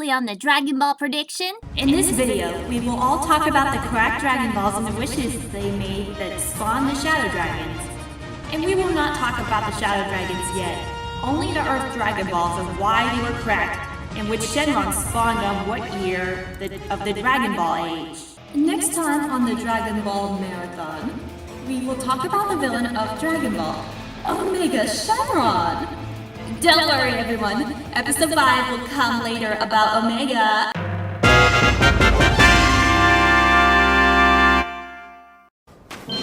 previously on the Dragon Ball prediction. In this video, we will all talk about the correct Dragon Balls and the wishes they made that spawned the Shadow Dragons. And we will not talk about the Shadow Dragons yet, only the Earth Dragon Balls and why they were correct, and which Shenron spawned on what year of the Dragon Ball age. Next time on the Dragon Ball Marathon, we will talk about the villain of Dragon Ball, Omega Shenron. Don't worry everyone, episode 5 will come later about Omega.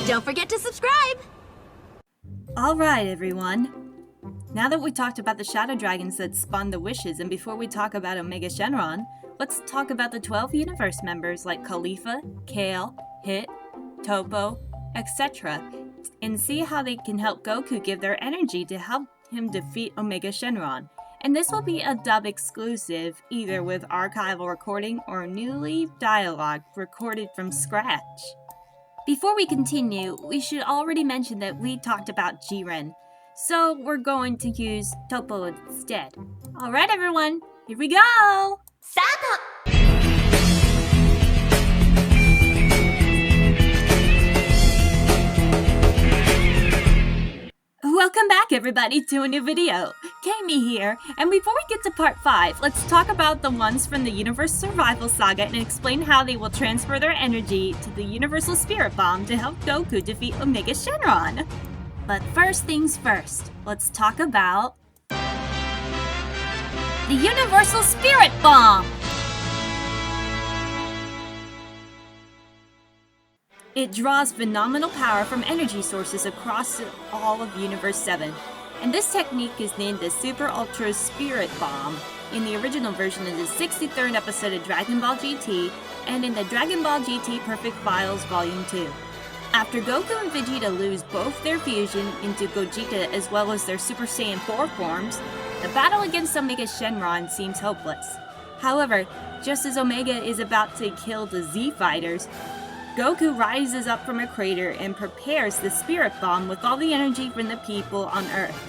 Don't forget to subscribe! Alright everyone, now that we talked about the Shadow Dragons that spawned the wishes, and before we talk about Omega Shenron, let's talk about the 12 universe members like Khalifa, Kale, Hit, Topo, etc. and see how they can help Goku give their energy to help him defeat Omega Shenron. And this will be a dub exclusive, either with archival recording or newly dialogue recorded from scratch. Before we continue, we should already mention that we talked about Jiren, so we're going to use Topo instead. Alright everyone, here we go! Sabat! Welcome back everybody to a new video. Kami here, and before we get to part 5, let's talk about the ones from the Universe Survival Saga and explain how they will transfer their energy to the Universal Spirit Bomb to help Goku defeat Omega Shenron. But first things first, let's talk about the Universal Spirit Bomb! It draws phenomenal power from energy sources across all of Universe 7, and this technique is named the Super Ultra Spirit Bomb in the original version of the 63rd episode of Dragon Ball GT and in the Dragon Ball GT Perfect Files Volume 2. After Goku and Vegeta lose both their fusion into Gogeta as well as their Super Saiyan 4 forms, the battle against Omega Shenron seems hopeless. However, just as Omega is about to kill the Z Fighters, Goku rises up from a crater and prepares the Spirit Bomb with all the energy from the people on Earth.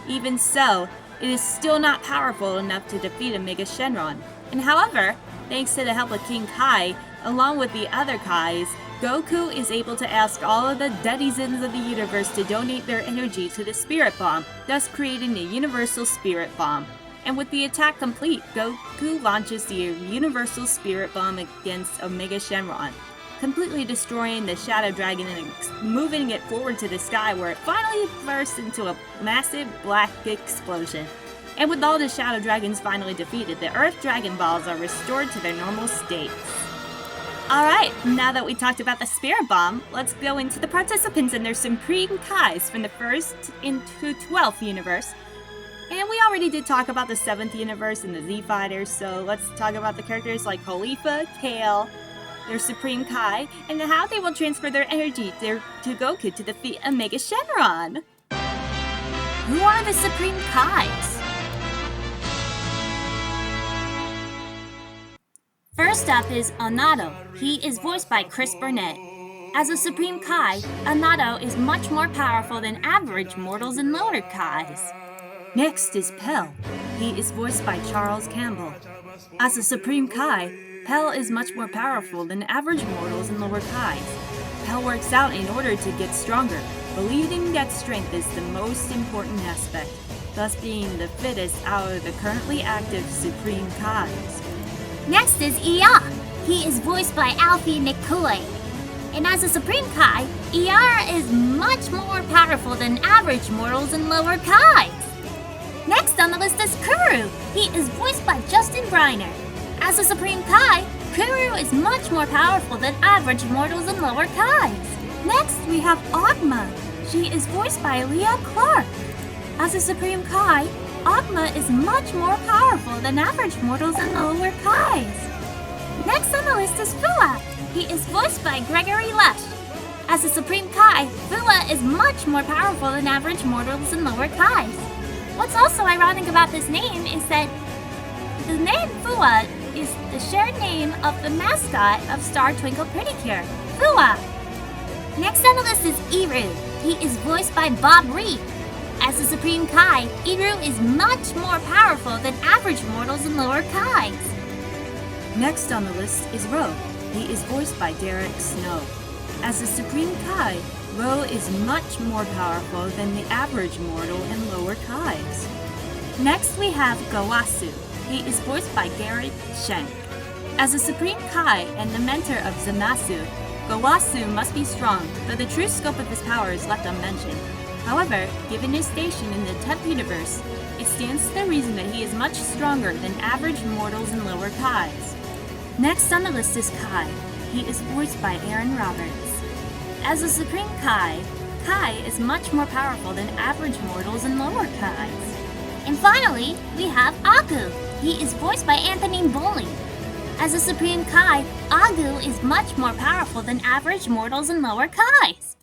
Even so, it is still not powerful enough to defeat Omega Shenron. And however, thanks to the help of King Kai, along with the other Kais, Goku is able to ask all of the denizens of the universe to donate their energy to the Spirit Bomb, thus creating the Universal Spirit Bomb. And with the attack complete, Goku launches the Universal Spirit Bomb against Omega Shenron, completely destroying the Shadow Dragon and moving it forward to the sky, where it finally bursts into a massive black explosion. And with all the Shadow Dragons finally defeated, the Earth Dragon Balls are restored to their normal states. Alright, now that we talked about the Spirit Bomb, let's go into the participants and their Supreme Kais from the 1st into 12th universe. And we already did talk about the 7th universe and the Z Fighters, so let's talk about the characters like Khalifa, Kale, their Supreme Kai, and how they will transfer their energy to Goku to defeat Omega Shenron. Who are the Supreme Kais? First up is Anato. He is voiced by Chris Burnett. As a Supreme Kai, Anato is much more powerful than average mortals and lower Kais. Next is Pell. He is voiced by Charles Campbell. As a Supreme Kai, Pell is much more powerful than average mortals and lower Kais. Pell works out in order to get stronger, believing that strength is the most important aspect, thus being the fittest out of the currently active Supreme Kais. Next is ER. He is voiced by Alfie McCoy. And as a Supreme Kai, ER is much more powerful than average mortals and lower Kais. Next on the list is Kuru. He is voiced by Justin Briner. As a Supreme Kai, Kuru is much more powerful than average mortals and lower Kais. Next, we have Ogma. She is voiced by Leah Clark. As a Supreme Kai, Ogma is much more powerful than average mortals and lower Kais. Next on the list is Fua. He is voiced by Gregory Lush. As a Supreme Kai, Fua is much more powerful than average mortals and lower Kais. What's also ironic about this name is that the name Fua is the shared name of the mascot of Star Twinkle Pretty Cure, Fua. Next on the list is Iru. He is voiced by Bob Reed. As a Supreme Kai, Iru is much more powerful than average mortals and lower Kais. Next on the list is Ro. He is voiced by Derrick Snow. As the Supreme Kai, Ro is much more powerful than the average mortal in lower Kais. Next we have Gowasu. He is voiced by Garret Schenck. As a Supreme Kai and the mentor of Zamasu, Gowasu must be strong, though the true scope of his power is left unmentioned. However, given his station in the 10th universe, it stands to the reason that he is much stronger than average mortals in lower Kais. Next on the list is Kai. He is voiced by Aaron Roberts. As a Supreme Kai, Kai is much more powerful than average mortals in lower Kais. And finally, we have Aku. He is voiced by Anthony Bowling. As a Supreme Kai, Aku is much more powerful than average mortals in lower Kais.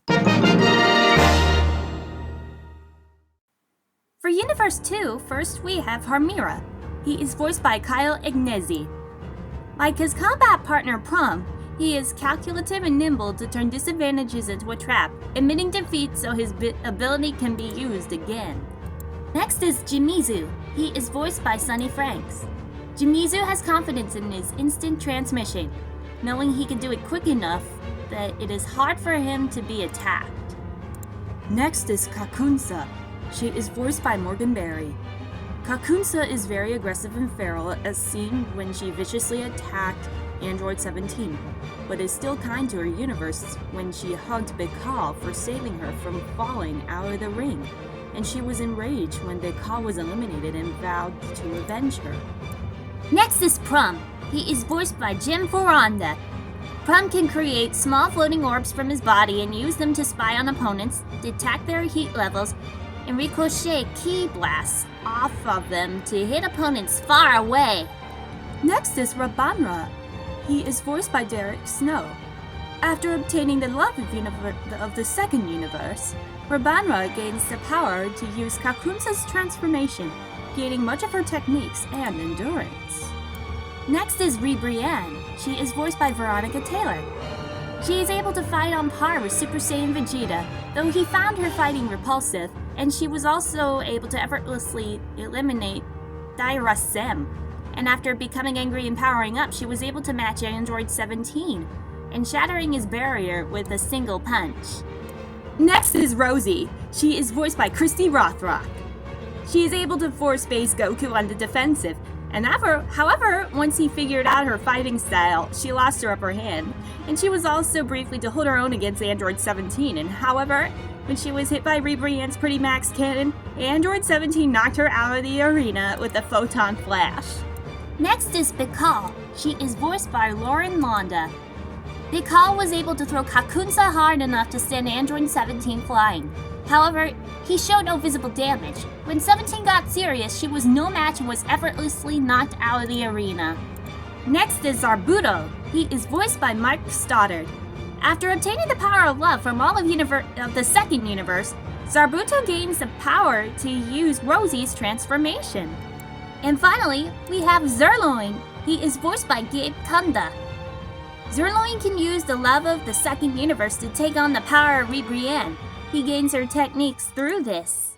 For Universe 2, first we have Harmira. He is voiced by Kyle Ignezi. Like his combat partner Prom, he is calculative and nimble to turn disadvantages into a trap, admitting defeat so his ability can be used again. Next is Jimizu. He is voiced by Sonny Franks. Jimizu has confidence in his instant transmission, knowing he can do it quick enough that it is hard for him to be attacked. Next is Kakunsa. She is voiced by Morgan Berry. Kakunsa is very aggressive and feral, as seen when she viciously attacked Android 17, but is still kind to her universe when she hugged Bikal for saving her from falling out of the ring, and she was enraged when Bikal was eliminated and vowed to avenge her. Next is Prum. He is voiced by Jim Foronda. Prum can create small floating orbs from his body and use them to spy on opponents, detect their heat levels, and ricochet ki blasts off of them to hit opponents far away. Next is Rabanra. He is voiced by Derrick Snow. After obtaining the love of the second universe, Rabanra gains the power to use Kakunsa's transformation, gaining much of her techniques and endurance. Next is Ribrianne. She is voiced by Veronica Taylor. She is able to fight on par with Super Saiyan Vegeta, though he found her fighting repulsive, and she was also able to effortlessly eliminate Dairasem. And after becoming angry and powering up, she was able to match Android 17, and shattering his barrier with a single punch. Next is Rosie. She is voiced by Kristi Rothrock. She is able to force Space Goku on the defensive, and however, once he figured out her fighting style, she lost her upper hand, and she was also briefly to hold her own against Android 17, and however, when she was hit by Ribrianne's Pretty Max cannon, Android 17 knocked her out of the arena with a photon flash. Next is Bikal. She is voiced by Lauren Londa. Bikal was able to throw Kakunsa hard enough to send Android 17 flying. However, he showed no visible damage. When 17 got serious, she was no match and was effortlessly knocked out of the arena. Next is Zarbuto. He is voiced by Mike Stoddard. After obtaining the power of love from all of the second universe, Zarbuto gains the power to use Rosie's transformation. And finally, we have Zerloin. He is voiced by Gabe Kunda. Zerloin can use the love of the second universe to take on the power of Ribrianne. He gains her techniques through this.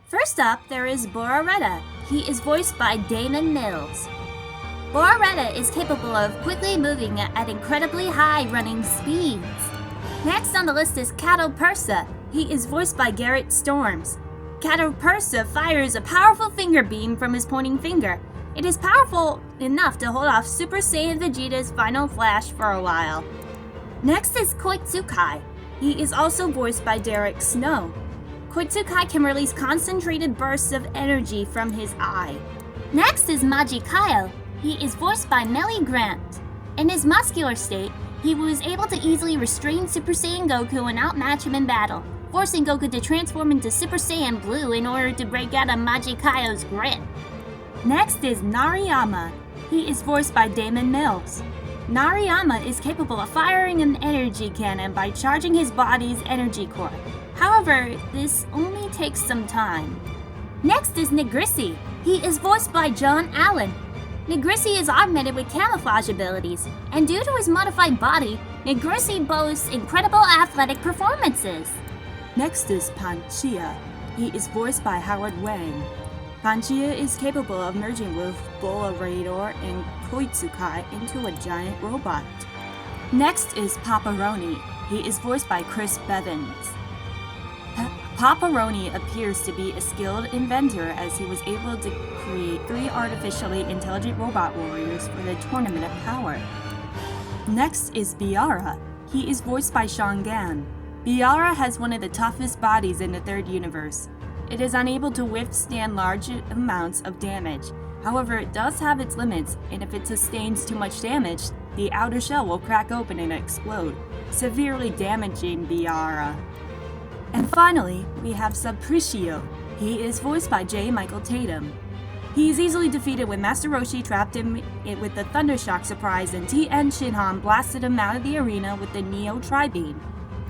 First up, there is Boraretta. He is voiced by Damon Mills. Boraretta is capable of quickly moving at incredibly high running speeds. Next on the list is Cato Persa. He is voiced by Garret Storms. Cato Persa fires a powerful finger beam from his pointing finger. It is powerful enough to hold off Super Saiyan Vegeta's final flash for a while. Next is Koitsukai. He is also voiced by Derrick Snow. Koitsukai can release concentrated bursts of energy from his eye. Next is Majikayo. He is voiced by Melly Grant. In his muscular state, he was able to easily restrain Super Saiyan Goku and outmatch him in battle, forcing Goku to transform into Super Saiyan Blue in order to break out of Majikayo's grip. Next is Nariyama. He is voiced by Damon Mills. Nariyama is capable of firing an energy cannon by charging his body's energy core. However, this only takes some time. Next is Negrissi. He is voiced by John Allen. Negrissi is augmented with camouflage abilities, and due to his modified body, Negrissi boasts incredible athletic performances. Next is Panchia. He is voiced by Howard Wang. Panchia is capable of merging with Bolarador and Koitsukai into a giant robot. Next is Paparoni. He is voiced by Chris Bevins. Paparoni appears to be a skilled inventor as he was able to create 3 artificially intelligent robot warriors for the Tournament of Power. Next is Biara. He is voiced by Sean Gann. Biara has one of the toughest bodies in the 3rd universe. It is unable to withstand large amounts of damage. However, it does have its limits, and if it sustains too much damage, the outer shell will crack open and explode, severely damaging Biara. And finally, we have Subpricio. He is voiced by J. Michael Tatum. He is easily defeated when Master Roshi trapped him with the Thundershock surprise and T.N. Shinhan blasted him out of the arena with the Neo Tri-Beam.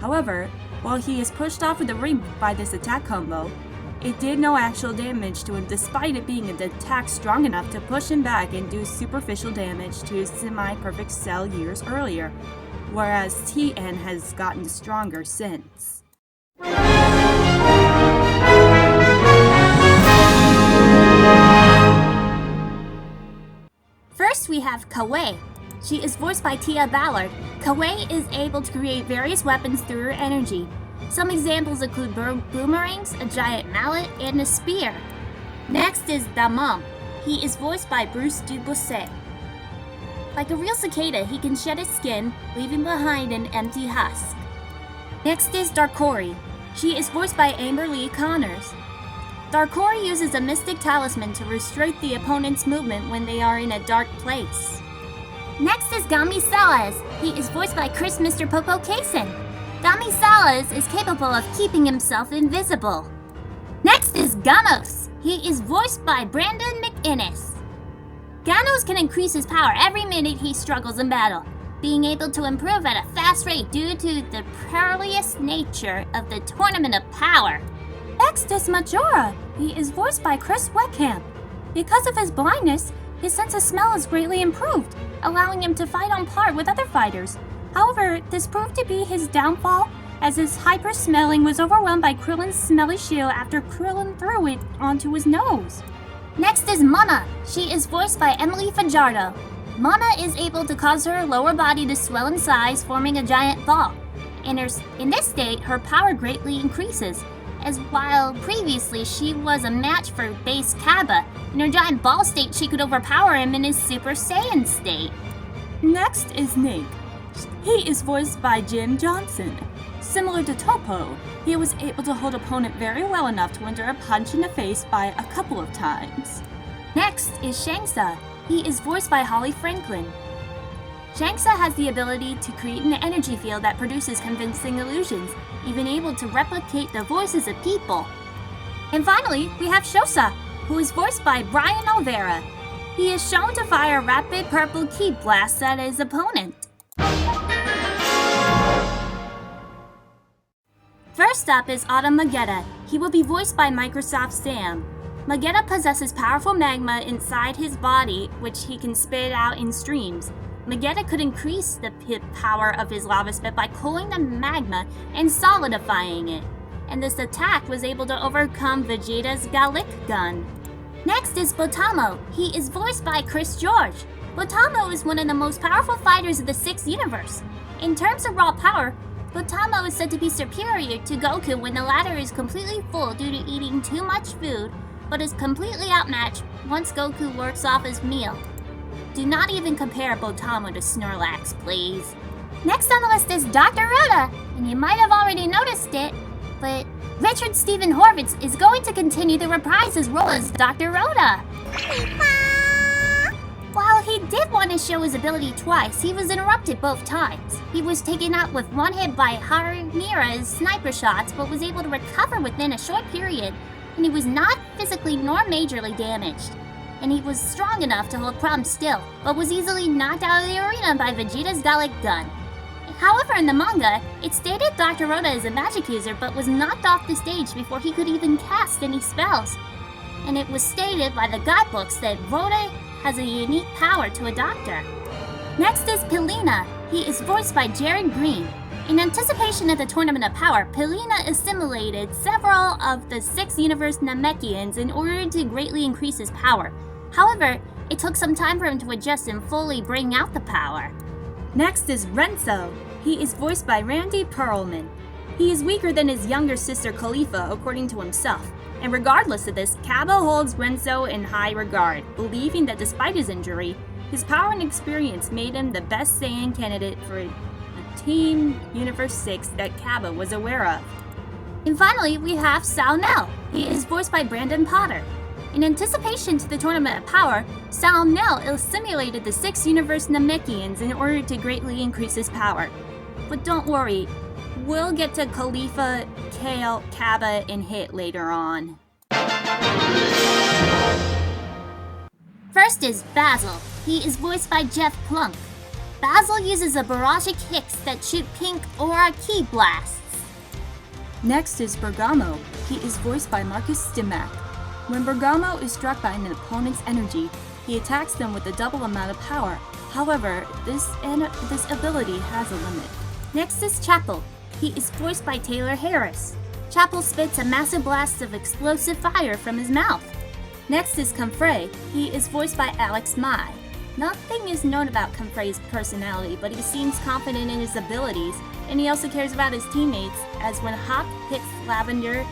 However, while he is pushed off of the ring by this attack combo, it did no actual damage to him despite it being an attack strong enough to push him back and do superficial damage to his semi-perfect cell years earlier, whereas TN has gotten stronger since. First, we have Kawaii. She is voiced by Tia Ballard. Kawaii is able to create various weapons through her energy. Some examples include boomerangs, a giant mallet, and a spear. Next is Daman. He is voiced by Bruce Dubousset. Like a real cicada, he can shed his skin, leaving behind an empty husk. Next is Darkori. She is voiced by Amber Lee Connors. Darkori uses a mystic talisman to restrict the opponent's movement when they are in a dark place. Next is Gami Salas. He is voiced by Chris Mr. Popo Kaysen. Gami Salas is capable of keeping himself invisible. Next is Ganos. He is voiced by Brandon McInnes. Ganos can increase his power every minute he struggles in battle, being able to improve at a fast rate due to the perilous nature of the Tournament of Power. Next is Majora. He is voiced by Chris Weckham. Because of his blindness, his sense of smell is greatly improved, allowing him to fight on par with other fighters. However, this proved to be his downfall, as his hyper-smelling was overwhelmed by Krillin's smelly shield after Krillin threw it onto his nose. Next is Mana. She is voiced by Emily Fajardo. Mana is able to cause her lower body to swell in size, forming a giant ball. In this state, her power greatly increases, as while previously she was a match for base Kaba. In her giant ball state, she could overpower him in his Super Saiyan state. Next is Nick. He is voiced by Jim Johnson. Similar to Topo, he was able to hold opponent very well enough to endure a punch in the face by a couple of times. Next is Shangsa. He is voiced by Holly Franklin. Shangsa has the ability to create an energy field that produces convincing illusions, even able to replicate the voices of people. And finally, we have Shosa, who is voiced by Brian Olvera. He is shown to fire rapid purple ki blasts at his opponent. First up is Autumn Magetta. He will be voiced by Microsoft Sam. Magetta possesses powerful magma inside his body, which he can spit out in streams. Magetta could increase the power of his lava spit by cooling the magma and solidifying it, and this attack was able to overcome Vegeta's Gallic gun. Next is Botamo. He is voiced by Chris George. Botamo is one of the most powerful fighters of the 6th universe. In terms of raw power, Botamo is said to be superior to Goku when the latter is completely full due to eating too much food, but is completely outmatched once Goku works off his meal. Do not even compare Botamo to Snorlax, please. Next on the list is Dr. Rhoda, and you might have already noticed it, but Richard Stephen Horvitz is going to continue to reprise his role as Dr. Rhoda. While he did want to show his ability twice, he was interrupted both times. He was taken out with one hit by Harimira's sniper shots, but was able to recover within a short period, and he was not physically nor majorly damaged. And he was strong enough to hold Prom still, but was easily knocked out of the arena by Vegeta's Gallic gun. However, in the manga, it stated Dr. Rhoda is a magic user, but was knocked off the stage before he could even cast any spells. And it was stated by the guidebooks that Rhoda has a unique power to a doctor. Next is Pilina. He is voiced by Jared Green. In anticipation of the Tournament of Power, Polina assimilated several of the 6 universe Namekians in order to greatly increase his power. However, it took some time for him to adjust and fully bring out the power. Next is Renzo. He is voiced by Randy Perlman. He is weaker than his younger sister Khalifa, according to himself. And regardless of this, Campbell holds Renzo in high regard, believing that despite his injury, his power and experience made him the best Saiyan candidate for Team Universe 6 that Campbell was aware of. And finally, we have Sal Nell. He is voiced by Brandon Potter. In anticipation to the Tournament of Power, Sal Nell assimilated the 6 universe Namekians in order to greatly increase his power. But don't worry, we'll get to Khalifa, Kale, Kaba, and Hit later on. First is Basil. He is voiced by Jeff Plunk. Basil uses a barrage of kicks that shoot pink aura ki blasts. Next is Bergamo. He is voiced by Marcus Stimac. When Bergamo is struck by an opponent's energy, he attacks them with a double amount of power. However, this ability has a limit. Next is Chapel. He is voiced by Taylor Harris. Chapel spits a massive blast of explosive fire from his mouth. Next is Comfrey. He is voiced by Alex Mai. Nothing is known about Comfrey's personality, but he seems confident in his abilities, and he also cares about his teammates, as when Hop hits Lavender,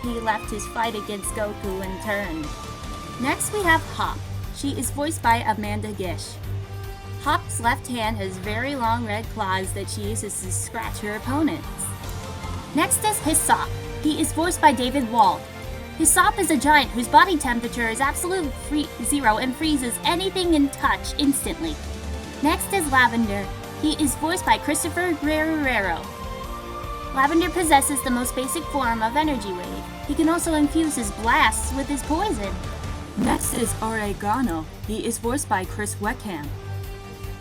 he left his fight against Goku and turned. Next we have Hop. She is voiced by Amanda Gish. Hop's left hand has very long red claws that she uses to scratch her opponents. Next is Hyssop. He is voiced by David Wald. Hyssop is a giant whose body temperature is absolute zero and freezes anything in touch instantly. Next is Lavender. He is voiced by Christopher Guerrero. Lavender possesses the most basic form of energy wave. He can also infuse his blasts with his poison. Next is Oregano. He is voiced by Chris Weckham.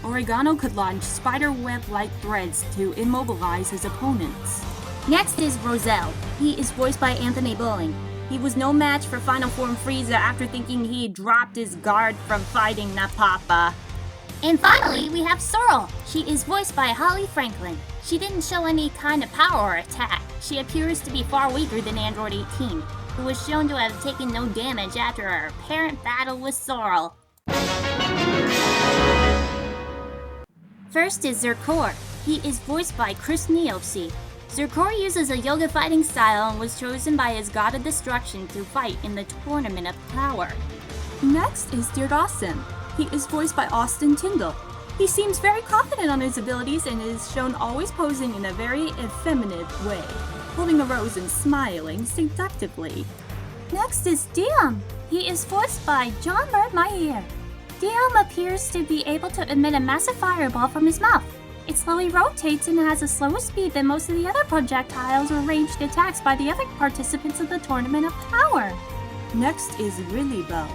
Oregano could launch spider web-like threads to immobilize his opponents. Next is Roselle. He is voiced by Anthony Bowling. He was no match for Final Form Frieza after thinking he had dropped his guard from fighting Napapa. And finally, we have Sorrel. She is voiced by Holly Franklin. She didn't show any kind of power or attack. She appears to be far weaker than Android 18, who was shown to have taken no damage after her apparent battle with Sorrel. First is Zerkor. He is voiced by Chris Neosy. Zerkor uses a yoga fighting style and was chosen by his god of destruction to fight in the Tournament of Power. Next is Dirasim. He is voiced by Austin Tyndall. He seems very confident on his abilities and is shown always posing in a very effeminate way, holding a rose and smiling seductively. Next is Diam. He is voiced by John Mayer. Diam appears to be able to emit a massive fireball from his mouth. It slowly rotates and has a slower speed than most of the other projectiles or ranged attacks by the other participants of the Tournament of Power. Next is Riley Bow.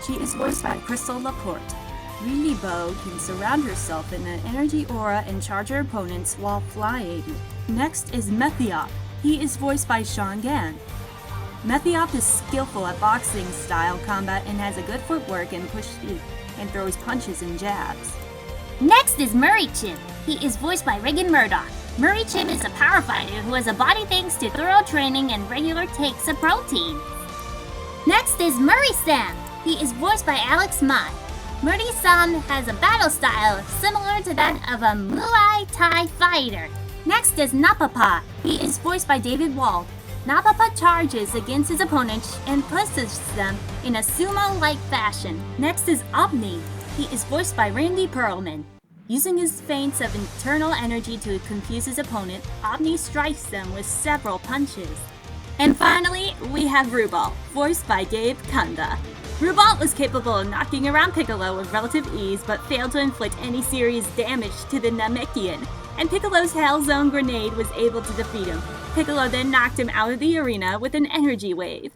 She is voiced by Krystal LaPorte. Riley Bow can surround herself in an energy aura and charge her opponents while flying. Next is Methiop. He is voiced by Sean Gann. Methiop is skillful at boxing style combat and has a good footwork and throws punches and jabs. Next is Murray Chim. He is voiced by Regan Murdoch. Murray Chim is a power fighter who has a body thanks to thorough training and regular takes of protein. Next is Murray Sam. He is voiced by Alex Mai. Murray Sam has a battle style similar to that of a Muay Thai fighter. Next is Napapa. He is voiced by David Wald. Napapa charges against his opponents and pushes them in a sumo-like fashion. Next is Omni. He is voiced by Randy Perlman. Using his feints of internal energy to confuse his opponent, Omni strikes them with several punches. And finally, we have Rubal, voiced by Gabe Kunda. Rubal was capable of knocking around Piccolo with relative ease, but failed to inflict any serious damage to the Namekian, and Piccolo's Hell Zone grenade was able to defeat him. Piccolo then knocked him out of the arena with an energy wave.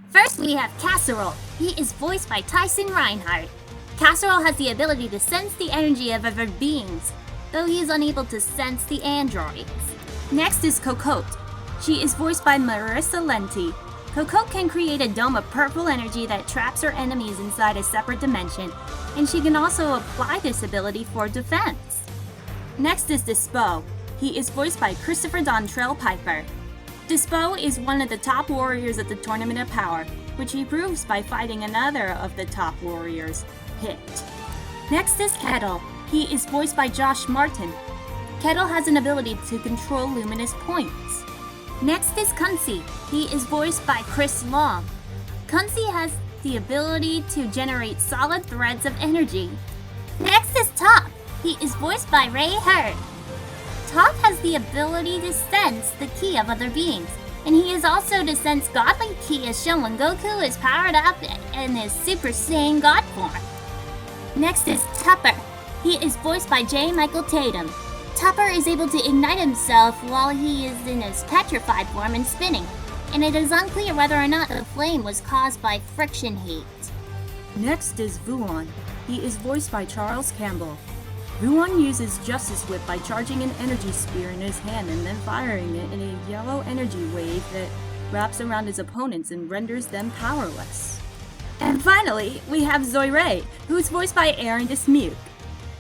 First, we have Casserole. He is voiced by Tyson Reinhardt. Casserole has the ability to sense the energy of other beings, though he is unable to sense the androids. Next is Cocotte. She is voiced by Marissa Lenti. Cocotte can create a dome of purple energy that traps her enemies inside a separate dimension. and she can also apply this ability for defense. Next is Dispo. He is voiced by Christopher Dontrell Piper. Dispo is one of the top warriors at the Tournament of Power, which he proves by fighting another of the top warriors, Hit. Next is Kettle. He is voiced by Josh Martin. Kettle has an ability to control luminous points. Next is Kunzi. He is voiced by Chris Long. Kunzi has the ability to generate solid threads of energy. Next is Top. He is voiced by Ray Hurd. Top has the ability to sense the ki of other beings, and he is also to sense godly ki as shown when Goku is powered up in his Super Saiyan God form. Next is Tupper. He is voiced by J. Michael Tatum. Tupper is able to ignite himself while he is in his petrified form and spinning, and it is unclear whether or not the flame was caused by friction heat. Next is Vuon. He is voiced by Charles Campbell. Vuon uses Justice Whip by charging an energy spear in his hand and then firing it in a yellow energy wave that wraps around his opponents and renders them powerless. And finally, we have Zoirei, who is voiced by Aaron Dismuke.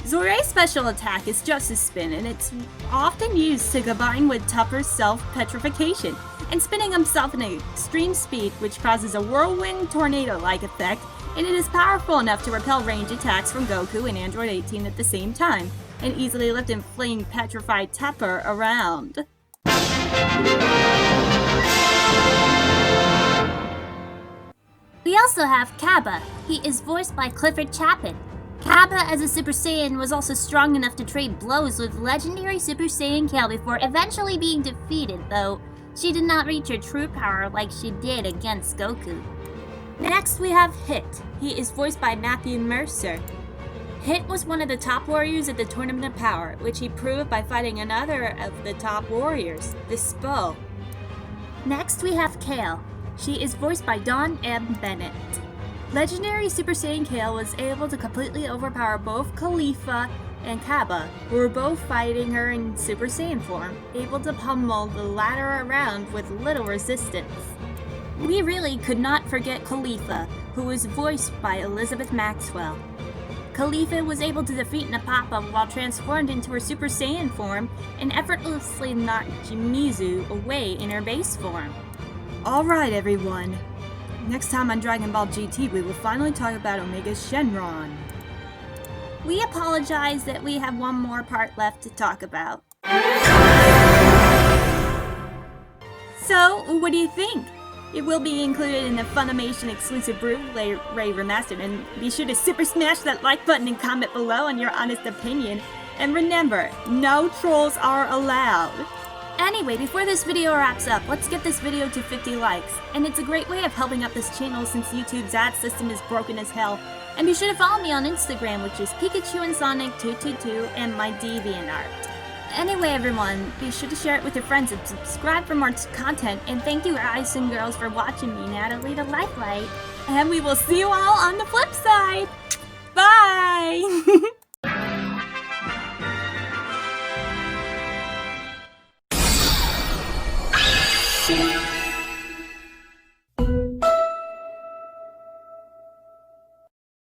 Zoirei's special attack is Justice Spin, and it's often used to combine with Tupper's self-petrification and spinning himself in extreme speed, which causes a whirlwind tornado-like effect, and it is powerful enough to repel range attacks from Goku and Android 18 at the same time, and easily lift and fling petrified Tupper around. We also have Kaba. He is voiced by Clifford Chapin. Kaba as a Super Saiyan was also strong enough to trade blows with legendary Super Saiyan Kale before eventually being defeated, though she did not reach her true power like she did against Goku. Next we have Hit. He is voiced by Matthew Mercer. Hit was one of the top warriors at the Tournament of Power, which he proved by fighting another of the top warriors, Dispo. Next we have Kale. She is voiced by Dawn M. Bennett. Legendary Super Saiyan Kale was able to completely overpower both Khalifa and Kaba, who were both fighting her in Super Saiyan form, able to pummel the latter around with little resistance. We really could not forget Khalifa, who was voiced by Elizabeth Maxwell. Khalifa was able to defeat Napapa while transformed into her Super Saiyan form and effortlessly knocked Shimizu away in her base form. Alright everyone, next time on Dragon Ball GT we will finally talk about Omega Shenron. We apologize that we have one more part left to talk about. So, what do you think? It will be included in the Funimation exclusive Blu-ray Remastered, and be sure to super smash that like button and comment below on your honest opinion. And remember, no trolls are allowed. Anyway, before this video wraps up, let's get this video to 50 likes. And it's a great way of helping out this channel since YouTube's ad system is broken as hell. And be sure to follow me on Instagram, which is Pikachu and Sonic222, and my DeviantArt. Anyway everyone, be sure to share it with your friends and subscribe for more content. And thank you guys and girls for watching me, Natalie the Lifelight. And we will see you all on the flip side. Bye!